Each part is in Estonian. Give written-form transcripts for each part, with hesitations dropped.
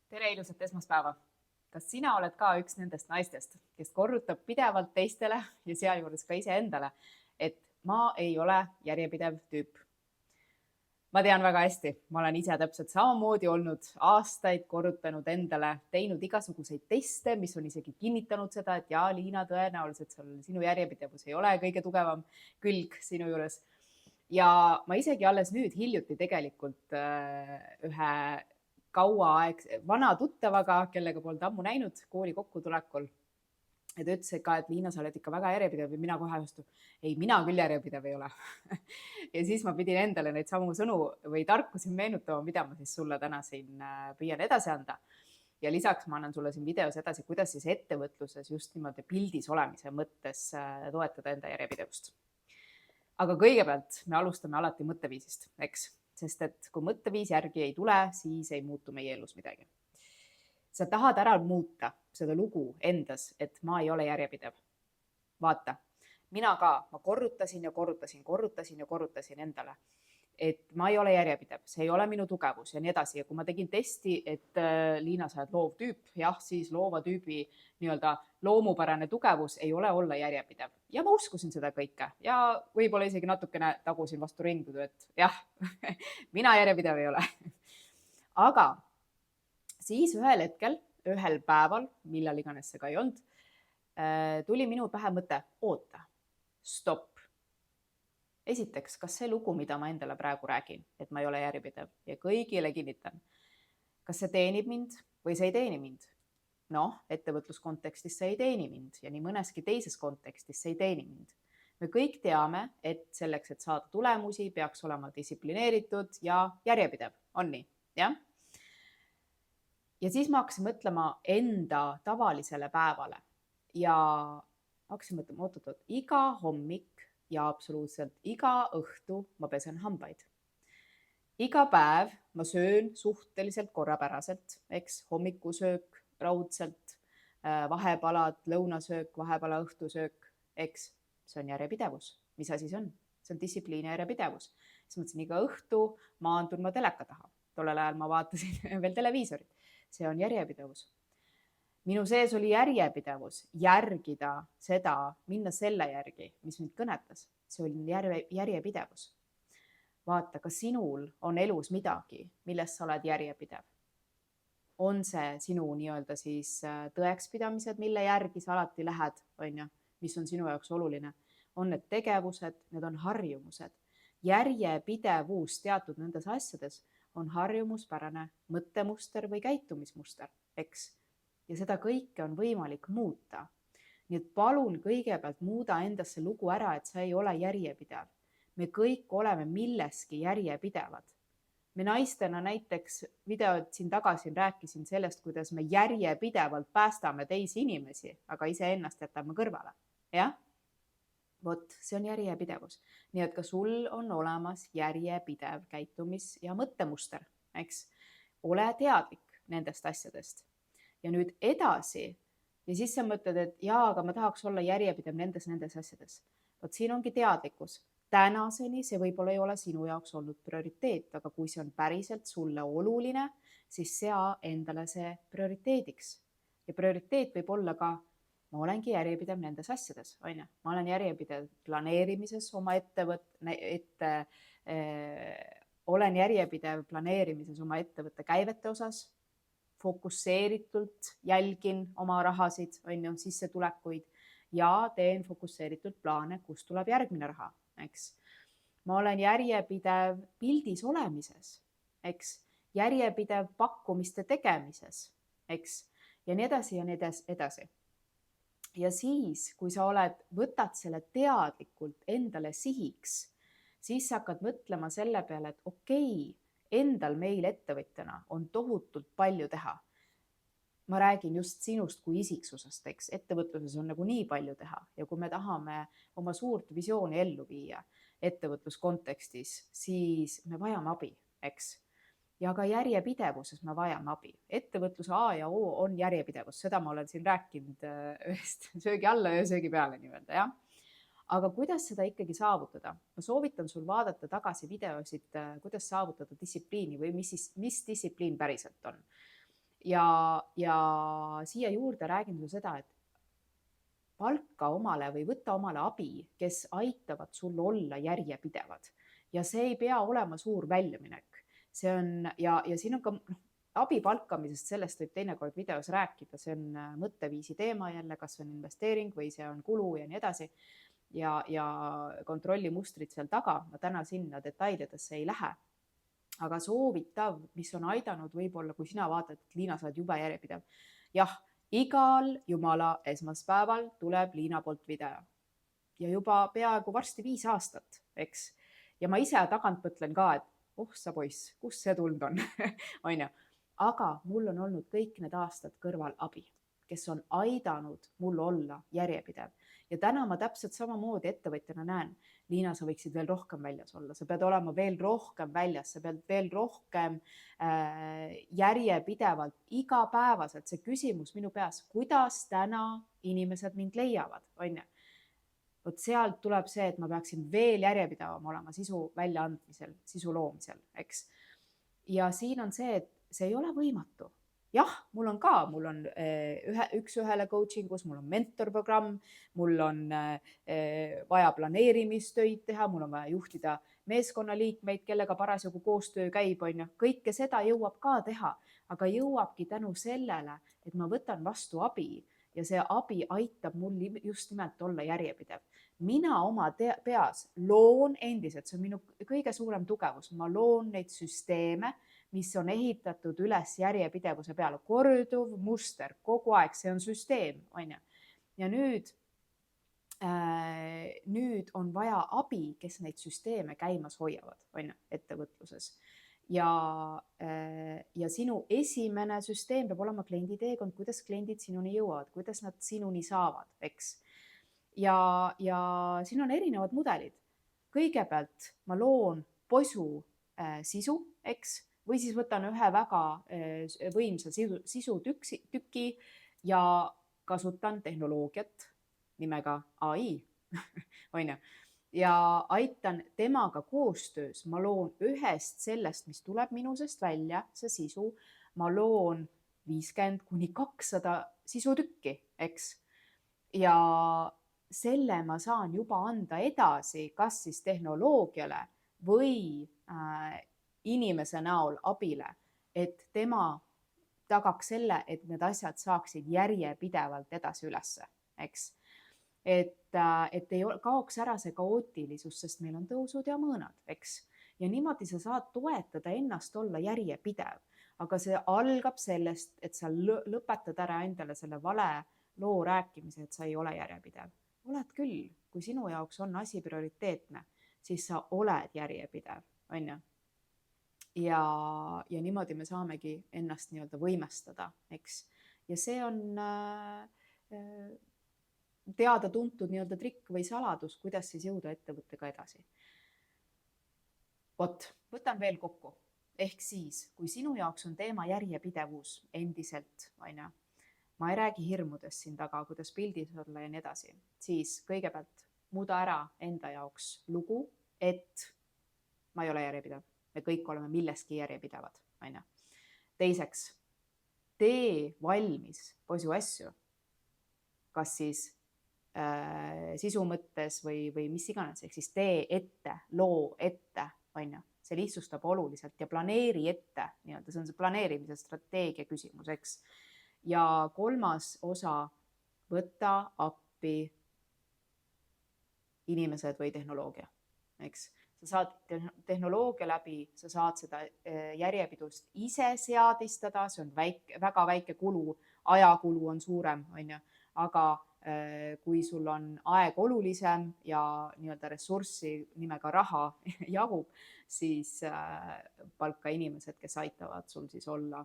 Tere ilusat esmaspäeva! Kas sina oled ka üks nendest naistest, kes korrutab pidevalt teistele ja sealjuures ka iseendale, et ma ei ole järjepidev tüüp? Ma tean väga hästi, ma olen ise täpselt samamoodi olnud aastaid korrutanud endale, teinud igasuguseid teste, mis on isegi kinnitanud seda, et jaa, Liina, tõenäoliselt sinu järjepidevus ei ole kõige tugevam külg sinu juures. Ja ma isegi alles nüüd hiljuti tegelikult ühe vana tuttavaga, kellega polnud ammu näinud kooli kokkutulekul. Ja ta ütles ka, et Liina, sa oled ikka väga järjepidev ja mina kohe vastu, ei, mina küll järjepidev ei ole. Ja siis ma pidin endale neid samu sõnu või tarkusi meenutama, mida ma siis sulle täna siin püüan edasi anda. Ja lisaks ma annan sulle siin videos edasi, kuidas siis ettevõtluses just niimoodi pildis olemise mõttes toetada enda järjepidevust. Aga kõigepealt me alustame alati mõtteviisist, eks? Sest et kui mõtteviis järgi ei tule, siis ei muutu meie elus midagi. Sa tahad ära muuta seda lugu endas, et ma ei ole järjepidev. Vaata, mina ka, ma korrutasin endale, et ma ei ole järjepidev, see ei ole minu tugevus ja nii edasi. Ja kui ma tegin testi, et Liina, sa oled loov tüüp, jah, siis loova tüübi nii-öelda loomupärane tugevus ei ole olla järjepidev. Ja ma uskusin seda kõike ja võib-olla isegi natukene tagusin vastu ringudu, et jah, mina järjepidev ei ole. Aga siis ühel hetkel, ühel päeval, millal iganes see ka ei olnud, tuli minu pähe mõte, oota, stopp. Esiteks, kas see lugu, mida ma endale praegu räägin, et ma ei ole järjepidev ja kõigile kinnitan, kas see teenib mind või see ei teeni mind? Noh, ettevõtluskontekstis see ei teeni mind ja nii mõneski teises kontekstis see ei teeni mind. Me kõik teame, et selleks, et saada tulemusi, peaks olema distsiplineeritud ja järjepidev. On nii, jah? Ja siis ma hakkasin mõtlema enda tavalisele päevale ja hakkasin mõtlema, iga hommik ja absoluutselt iga õhtu ma pesen hambaid. Iga päev ma söön suhteliselt korrapäraselt, eks, hommikusöök, raudselt, vahepalad, lõunasöök, vahepala õhtusöök, eks, see on järjepidevus. Mis asi see on? See on distsipliin ja järjepidevus. Siis mõtlesin, iga õhtu maandun ma teleka taha. Tollel ajal ma vaatasin veel televiisorit. See on järjepidevus. Minu sees oli järjepidevus, järgida seda, minna selle järgi, mis mind kõnetas. See oli järjepidevus. Vaata, kas sinul on elus midagi, milles sa oled järjepidev? On see sinu nii-öelda siis tõekspidamised, mille järgi sa alati lähed, mis on sinu jaoks oluline? On need tegevused, need on harjumused. Järjepidevus teatud nendes asjades on harjumuspärane mõttemuster või käitumismuster, eks? Ja seda kõike on võimalik muuta. Nii et palun kõigepealt muuda endasse lugu ära, et sa ei ole järjepidev. Me kõik oleme milleski järjepidevad. Me naistena näiteks videot siin tagasi rääkisin sellest, kuidas me järjepidevalt päästame teisi inimesi, aga iseennast jätame kõrvale. Jah? Vot, see on järjepidevus. Nii et ka sul on olemas järjepidev käitumis- ja mõttemuster, eks? Ole teadlik nendest asjadest. Ja nüüd edasi ja siis sa mõtled, et jaa, aga ma tahaks olla järjepidev nendes asjades. Vot siin ongi teadlikkus. Tänaseni see võib-olla ei ole sinu jaoks olnud prioriteet, aga kui see on päriselt sulle oluline, siis sea endale see prioriteediks. Ja prioriteet võib olla ka, ma olengi järjepidev nendes asjades. Ma olen järjepidev planeerimises oma olen järjepidev planeerimises oma ettevõtte käivete osas, fokusseeritult jälgin oma rahasid, sissetulekuid ja teen fokusseeritult plaane, kust tuleb järgmine raha. Eks. Ma olen järjepidev pildis olemises, eks? Järjepidev pakkumiste tegemises, eks? Ja nii edasi ja nii edasi. Ja siis, kui sa võtad selle teadlikult endale sihiks, siis sa hakkad mõtlema selle peale, et okei, endal meil ettevõtjana on tohutult palju teha. Ma räägin just sinust kui isiksusest, eks. Ettevõtluses on nagu nii palju teha ja kui me tahame oma suurt visiooni ellu viia ettevõtluskontekstis, siis me vajame abi, eks. Ja ka järjepidevuses me vajame abi. Ettevõtluse A ja O on järjepidevus. Seda ma olen siin rääkinud ühest söögi alla ja söögi peale nii-öelda, jah. Aga kuidas seda ikkagi saavutada? Ma soovitan sul vaadata tagasi videosid, kuidas saavutada distsipliini või mis distsipliin päriselt on. ja siia juurde räägin sulle seda, et palka omale või võtta omale abi, kes aitavad sul olla järjepidevad ja see ei pea olema suur väljaminek. See on ja siin on ka abi palkamisest, sellest võib teinekord videos rääkida, see on mõtteviisi teema jälle, kas on investeering või see on kulu ja nii edasi. Ja kontrollimustrid seal taga, ma täna sinna detailidesse ei lähe. Aga soovitav, mis on aidanud võib-olla, kui sina vaatad, et Liina, sa oled jube järjepidev. Jah, igal jumala esmaspäeval tuleb Liina poolt video ja juba peaaegu varsti 5 aastat, eks. Ja ma ise tagant mõtlen ka, et oh sa poiss, kust see tulnud on, on ju. Aga mul on olnud kõik need aastad kõrval abi, kes on aidanud mul olla järjepidev. Ja täna ma täpselt samamoodi ettevõtjana näen, Liina, sa võiksid veel rohkem väljas olla, sa pead olema veel rohkem väljas, sa pead veel rohkem järjepidevalt, igapäevaselt. See küsimus minu peas, kuidas täna inimesed mind leiavad, on ju. Vot sealt tuleb see, et ma peaksin veel järjepidevam olema sisu väljaandmisel, sisu loomisel, eks. Ja siin on see, et see ei ole võimatu. Jah, mul on üks-ühele coachingus, mul on mentorprogramm, mul on vaja planeerimistöid teha, mul on vaja juhtida meeskonnaliikmeid, kellega parasjagu koostöö käib, on ju. Kõike seda jõuab ka teha, aga jõuabki tänu sellele, et ma võtan vastu abi ja see abi aitab mul just nimelt olla järjepidev. Mina oma peas loon endiselt, see on minu kõige suurem tugevus, ma loon neid süsteeme, mis on ehitatud üles järjepidevuse peale. Korduv muster, kogu aeg, see on süsteem, on ju. Ja nüüd on vaja abi, kes neid süsteeme käimas hoiavad, on ju, ettevõtluses. Ja sinu esimene süsteem peab olema klienditeekond, kuidas kliendid sinuni jõuavad, kuidas nad sinuni saavad, eks. Ja siin on erinevad mudelid. Kõigepealt ma loon posu sisu, eks, või siis võtan ühe väga võimsa sisutüki ja kasutan tehnoloogiat nimega AI, on ju. Ja aitan temaga koostöös, ma loon ühest sellest, mis tuleb minu seest välja, see sisu, ma loon 50–200 sisutükki, eks. Ja selle ma saan juba anda edasi, kas siis tehnoloogiale või inimese näol abile, et tema tagaks selle, et need asjad saaksid järjepidevalt edasi ülesse, eks. Et ei kaoks ära see kaootilisus, sest meil on tõusud ja mõõnad, eks. Ja niimoodi sa saad toetada ennast olla järjepidev, aga see algab sellest, et sa lõpetad ära endale selle vale loo rääkimise, et sa ei ole järjepidev. Oled küll, kui sinu jaoks on asi prioriteetne, siis sa oled järjepidev, on ju. Ja niimoodi me saamegi ennast nii-öelda võimestada, eks. Ja see on teada-tuntud nii-öelda trikk või saladus, kuidas siis jõuda ettevõttega edasi. Vot, võtan veel kokku. Ehk siis, kui sinu jaoks on teema järjepidevus endiselt, on ju, ma ei räägi hirmudest siin taga, kuidas pildis olla ja nii edasi, siis kõigepealt muuda ära enda jaoks lugu, et ma ei ole järjepidev. Me kõik oleme milleski järjepidevad, on ju. Teiseks, tee valmis posu asju, kas siis sisu mõttes või mis iganes, ehk siis tee ette, loo ette, on ju. See lihtsustab oluliselt ja planeeri ette, nii-öelda see on see planeerimise strateegia küsimus, eks. Ja kolmas osa, võta appi inimesed või tehnoloogia, eks. Sa saad tehnoloogia läbi, sa saad seda järjepidust ise seadistada, see on väga väike kulu, ajakulu on suurem, on ju, aga kui sul on aeg olulisem ja nii-öelda ressurssi nimega raha jagub, siis palka inimesed, kes aitavad sul siis olla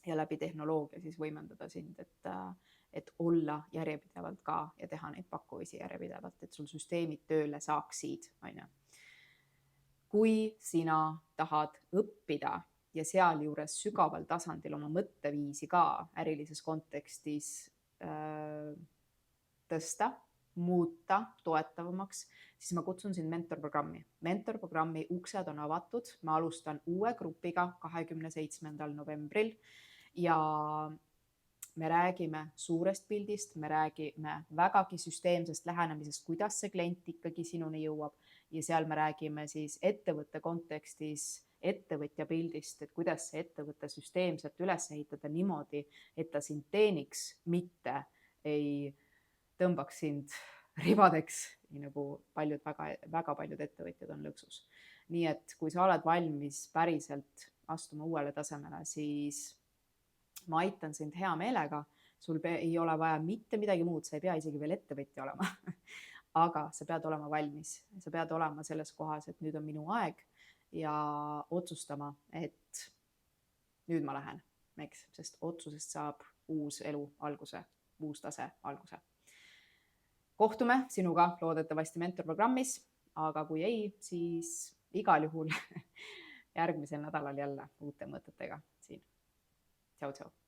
ja läbi tehnoloogia siis võimendada sind, et olla järjepidevalt ka ja teha neid pakkumisi järjepidevalt, et sul süsteemid tööle saaksid, on ju. Kui sina tahad õppida ja sealjuures sügaval tasandil oma mõtteviisi ka ärilises kontekstis tõsta, muuta toetavamaks, siis ma kutsun sind mentorprogrammi. Mentorprogrammi uksed on avatud, ma alustan uue grupiga 27. novembril ja me räägime suurest pildist, me räägime vägagi süsteemsest lähenemisest, kuidas see klient ikkagi sinuni jõuab ja seal me räägime siis ettevõtte kontekstis ettevõtja pildist, et kuidas see ettevõte süsteemselt üles ehitada niimoodi, et ta sind teeniks, mitte ei tõmbaks sind ribadeks, nii nagu väga paljud ettevõtjad on lõksus. Nii et kui sa oled valmis päriselt astuma uuele tasemele, siis ma aitan sind hea meelega. Sul ei ole vaja mitte midagi muud, sa ei pea isegi veel ettevõtja olema. Aga sa pead olema valmis, sa pead olema selles kohas, et nüüd on minu aeg ja otsustama, et nüüd ma lähen, eks, sest otsusest saab uus elu alguse, uus tase alguse. Kohtume sinuga loodetavasti mentorprogrammis, aga kui ei, siis igal juhul järgmisel nädalal jälle uute mõtetega siin. Tšau, tšau.